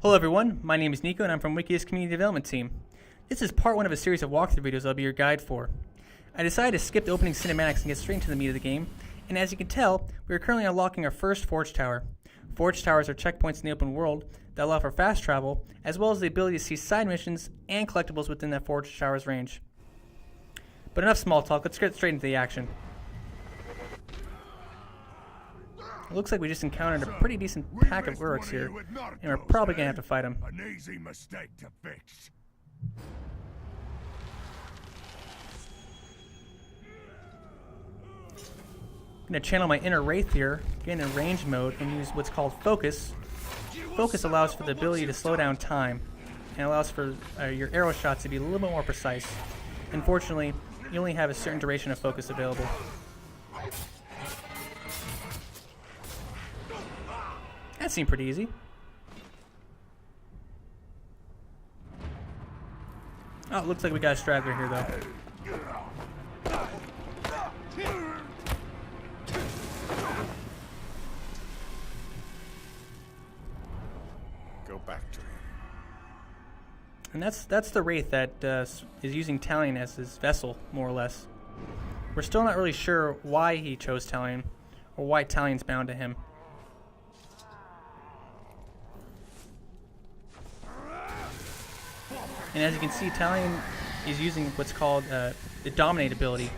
Hello everyone, my name is Nico and I'm from Wiki's Community Development Team. This is part 1 of a series of walkthrough videos I'll be your guide for. I decided to skip the opening cinematics and get straight into the meat of the game, and as you can tell, we are currently unlocking our first Forge Tower. Forge Towers are checkpoints in the open world that allow for fast travel, as well as the ability to see side missions and collectibles within that Forge Tower's range. But enough small talk, let's get straight into the action. It looks like we just encountered a pretty decent pack of Uruks here, and we're probably going to have to fight them. An easy mistake to fix. I'm going to channel my inner Wraith here, get in range mode, and use what's called Focus. Focus allows for the ability to slow down time, and allows for your arrow shots to be a little bit more precise. Unfortunately, you only have a certain duration of focus available. That seemed pretty easy. Oh, it looks like we got a straggler here, though. Go back to him. And that's the Wraith that is using Talion as his vessel, more or less. We're still not really sure why he chose Talion, or why Talion's bound to him. And as you can see, Talion is using what's called the Dominate ability.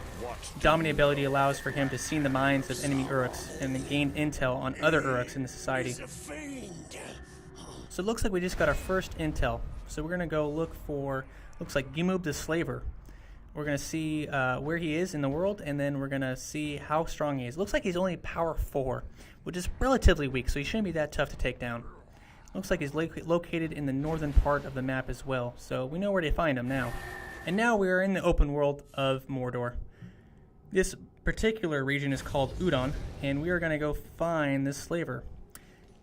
Dominate ability allows for him to see the minds of enemy Uruks and gain intel on other Uruks in the society. So it looks like we just got our first intel. So we're going to go look for, looks like Gimub the Slaver. We're going to see where he is in the world, and then we're going to see how strong he is. Looks like he's only power 4, which is relatively weak, so he shouldn't be that tough to take down. Looks like he's located in the northern part of the map as well, so we know where to find him now. And now we are in the open world of Mordor. This particular region is called Udon, and we are going to go find this slaver.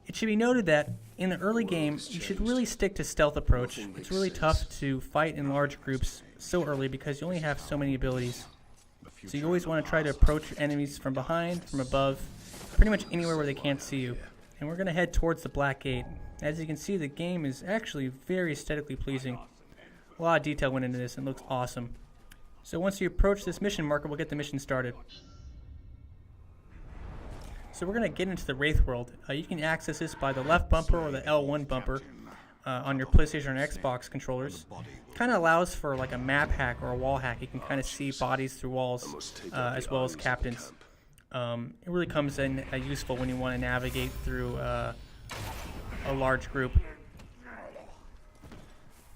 It should be noted that in the early game, you should really stick to stealth approach. It's really tough to fight in large groups so early because you only have so many abilities. So you always want to try to approach your enemies from behind, from above, pretty much anywhere where they can't see you. And we're going to head towards the Black Gate. As you can see, the game is actually very aesthetically pleasing. A lot of detail went into this and it looks awesome. So once you approach this mission marker, we'll get the mission started. So we're going to get into the Wraith world. You can access this by the left bumper or the L1 bumper on your PlayStation or Xbox controllers. Kind of allows for like a map hack or a wall hack. You can kind of see bodies through walls as well as captains. It really comes in useful when you want to navigate through a large group.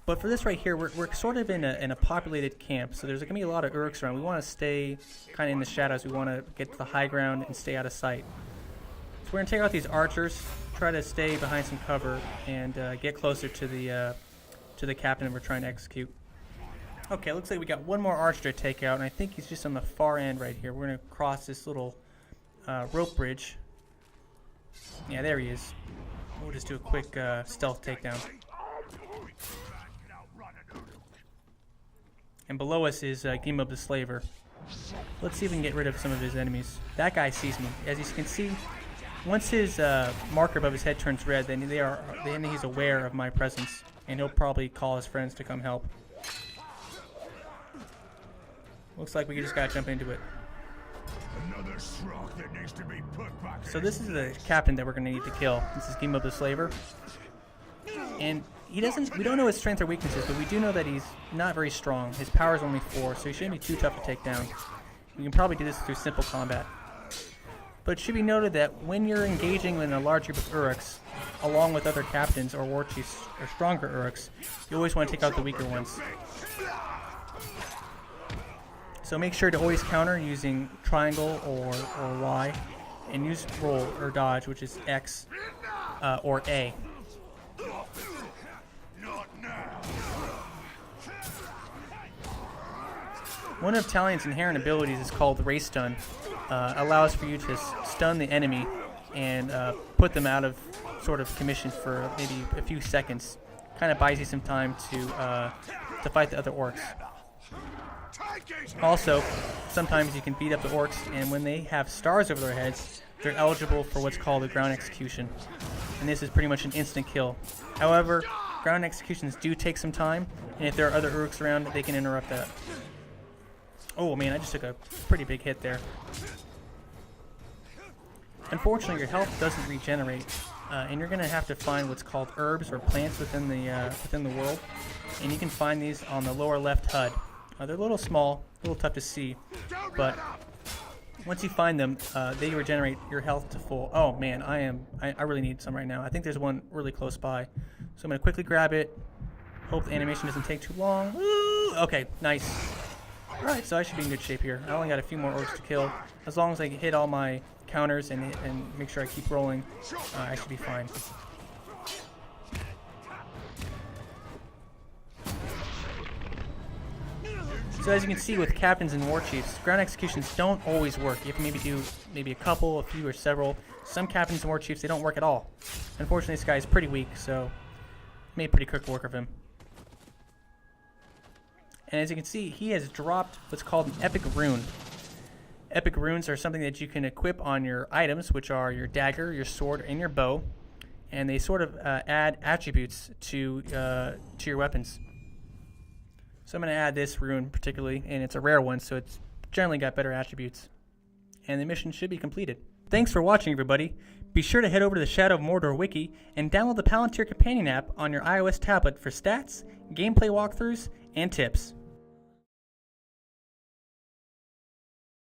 But for this right here, we're sort of in a populated camp, so there's going to be a lot of Uruks around. We want to stay kind of in the shadows. We want to get to the high ground and stay out of sight. So we're going to take out these archers, try to stay behind some cover, and get closer to the captain we're trying to execute. Okay, looks like we got one more archer to take out, and I think he's just on the far end right here. We're going to cross this little rope bridge. Yeah, there he is. We'll just do a quick stealth takedown. And below us is Gimub the Slaver. Let's see if we can get rid of some of his enemies. That guy sees me. As you can see, once his marker above his head turns red, then he's aware of my presence, and he'll probably call his friends to come help. Looks like we just gotta jump into it. So this is the captain that we're gonna need to kill. This is Gimub the Slaver, and we don't know his strengths or weaknesses, but we do know that he's not very strong. His power is only 4, so he shouldn't be too tough to take down. We can probably do this through simple combat. But it should be noted that when you're engaging in a large group of Uruks, along with other captains or war chiefs or stronger Uruks, you always want to take out the weaker ones. So make sure to always counter using triangle or Y, and use roll or dodge, which is X or A. One of Talion's inherent abilities is called Ray Stun. Allows for you to stun the enemy and put them out of sort of commission for maybe a few seconds. Kind of buys you some time to fight the other orcs. Also, sometimes you can beat up the orcs, and when they have stars over their heads, they're eligible for what's called a ground execution. And this is pretty much an instant kill. However, ground executions do take some time, and if there are other Uruks around, they can interrupt that. Oh man, I just took a pretty big hit there. Unfortunately, your health doesn't regenerate, and you're going to have to find what's called herbs or plants within the world, and you can find these on the lower left HUD. They're a little small, a little tough to see, but once you find them, they regenerate your health to full. Oh man, I really need some right now. I think there's one really close by, so I'm going to quickly grab it. Hope the animation doesn't take too long. Woo! Okay, nice. Alright, so I should be in good shape here. I only got a few more orcs to kill. As long as I hit all my counters and make sure I keep rolling, I should be fine. So as you can see with captains and war chiefs, ground executions don't always work. You can do a couple, a few, or several. Some captains and war chiefs, they don't work at all. Unfortunately, this guy is pretty weak, so made pretty quick work of him. And as you can see, he has dropped what's called an epic rune. Epic runes are something that you can equip on your items, which are your dagger, your sword, and your bow. And they sort of add attributes to your weapons. So I'm going to add this rune particularly, and it's a rare one, so it's generally got better attributes. And the mission should be completed. Thanks for watching, everybody. Be sure to head over to the Shadow of Mordor wiki and download the Palantir Companion app on your iOS tablet for stats, gameplay walkthroughs, and tips.